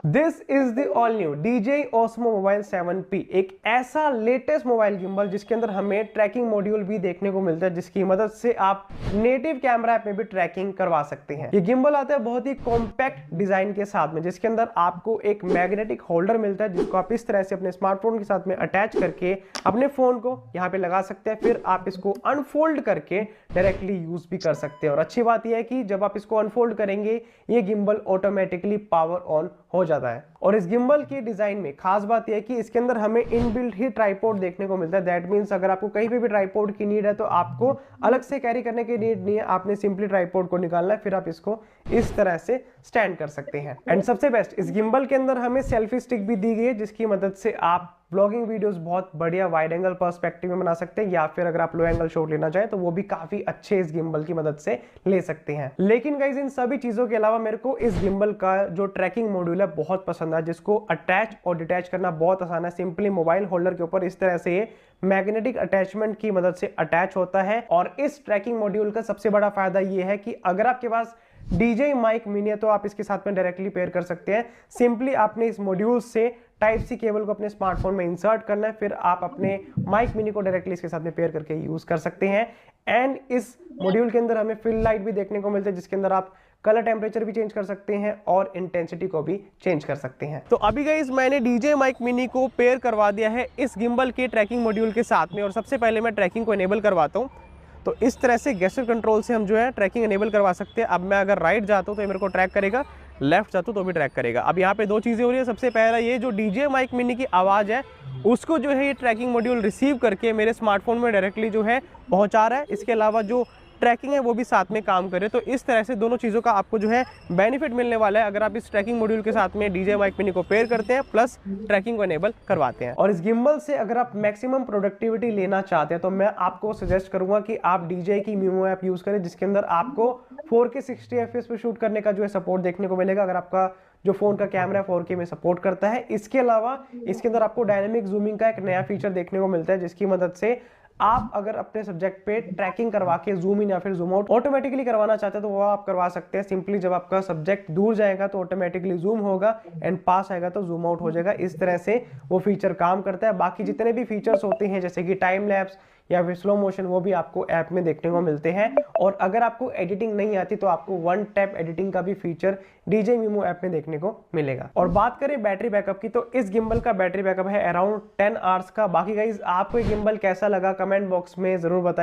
This is the all new DJI Osmo Mobile 7P, एक ऐसा latest mobile gimbal जिसके अंदर हमें ट्रैकिंग मॉड्यूल भी देखने को मिलता है, जिसकी मदद से आप नेटिव कैमरा ऐप में भी ट्रैकिंग करवा सकते हैं। ये गिम्बल आता है बहुत ही कॉम्पैक्ट डिजाइन के साथ में, जिसके अंदर आपको एक मैग्नेटिक होल्डर मिलता है, जिसको आप इस तरह से अपने स्मार्टफोन के साथ में अटैच करके अपने फोन को यहाँ पे लगा सकते हैं। फिर आप इसको अनफोल्ड करके डायरेक्टली यूज भी कर सकते हैं। और अच्छी बात यह है कि जब आप इसको अनफोल्ड करेंगे ये गिम्बल ऑटोमेटिकली पावर ऑन हो जाता है। और इस गिम्बल की डिजाइन में खास बात यह है कि इसके अंदर हमें इनबिल्ट ही ट्राइपॉड देखने को मिलता है। दैट मींस अगर आपको कहीं पे भी ट्राइपॉड की नीड है तो आपको अलग से कैरी करने की नीड नहीं है, आपने सिंपली ट्राइपॉड को निकालना है, फिर आप इसको इस तरह से स्टैंड कर सकते हैं। एंड सबसे बेस्ट, इस गिम्बल के अंदर हमें सेल्फी स्टिक भी दी गई है, जिसकी मदद से आप ब्लॉगिंग वीडियोस बहुत बढ़िया वाइड एंगल पर्सपेक्टिव में बना सकते हैं, या फिर अगर आप लो एंगल शॉट लेना चाहें तो वो भी काफी अच्छे इस गिम्बल की मदद से ले सकते हैं। लेकिन गाइस इन सभी चीजों के अलावा मेरे को इस गिम्बल का जो ट्रैकिंग मॉड्यूल है बहुत पसंद है, जिसको अटैच और डिटैच करना बहुत आसान है। सिंपली मोबाइल होल्डर के ऊपर इस तरह से ये मैग्नेटिक अटैचमेंट की मदद से अटैच होता है। और इस ट्रैकिंग मॉड्यूल का सबसे बड़ा फायदा ये है कि अगर आपके पास DJI माइक मिनी है तो आप इसके साथ में डायरेक्टली पेयर कर सकते हैं। सिंपली आपने इस मॉड्यूल से टाइप सी केबल को अपने स्मार्टफोन में इंसर्ट करना है, फिर आप अपने माइक मिनी को डायरेक्टली इसके साथ में पेयर करके यूज कर सकते हैं। एंड इस मॉड्यूल के अंदर हमें फिल लाइट भी देखने को मिलता है, जिसके अंदर आप कलर टेम्परेचर भी चेंज कर सकते हैं और इंटेंसिटी को भी चेंज कर सकते हैं। तो अभी गाइस मैंने DJI माइक मिनी को पेयर करवा दिया है इस गिम्बल के ट्रैकिंग मॉड्यूल के साथ में। और सबसे पहले मैं ट्रैकिंग को इनेबल करवाता हूँ। तो इस तरह से गेस्चर कंट्रोल से हम जो है ट्रैकिंग इनेबल करवा सकते हैं। अब मैं अगर राइट जाता हूँ तो ये मेरे को ट्रैक करेगा, लेफ्ट जाता हूँ तो भी ट्रैक करेगा। अब यहाँ पे दो चीज़ें हो रही है। सबसे पहला ये जो DJI माइक मिनी की आवाज़ है उसको जो है ये ट्रैकिंग मॉड्यूल रिसीव करके मेरे स्मार्टफोन में डायरेक्टली जो है पहुँचा रहा है। इसके अलावा जो ट्रैकिंग है वो भी साथ में काम करे। तो इस तरह से दोनों चीज़ों का आपको जो है बेनिफिट मिलने वाला है अगर आप इस ट्रैकिंग मॉड्यूल के साथ में DJI माइक मिनी को पेयर करते हैं प्लस ट्रैकिंग को इनेबल करवाते हैं। और इस गिम्बल से अगर आप मैक्सिमम प्रोडक्टिविटी लेना चाहते हैं तो मैं आपको सजेस्ट करूंगा कि आप DJI की मीमो ऐप यूज करें, जिसके अंदर आपको 4K 60 FPS पे शूट करने का जो है सपोर्ट देखने को मिलेगा, अगर आपका जो फोन का कैमरा 4K में सपोर्ट करता है। इसके अलावा इसके अंदर आपको डायनेमिक जूमिंग का एक नया फीचर देखने को मिलता है, जिसकी मदद से आप अगर अपने सब्जेक्ट पे ट्रैकिंग करवा के जूम इन या फिर जूम आउट ऑटोमेटिकली करवाना चाहते हैं तो वो आप करवा सकते हैं। सिंपली जब आपका सब्जेक्ट दूर जाएगा तो ऑटोमेटिकली जूम होगा एंड पास आएगा तो जूम आउट हो जाएगा। इस तरह से वो फीचर काम करता है। बाकी जितने भी फीचर्स होते हैं जैसे कि टाइम लैप्स या फिर स्लो मोशन, वो भी आपको ऐप में देखने को मिलते हैं। और अगर आपको एडिटिंग नहीं आती तो आपको वन टैप एडिटिंग का भी फीचर DJI मीमो ऐप में देखने को मिलेगा। और बात करें बैटरी बैकअप की तो इस गिम्बल का बैटरी बैकअप है अराउंड 10 आवर्स का। बाकी गाइज आपको ये गिम्बल कैसा लगा कमेंट बॉक्स में जरूर बताएं।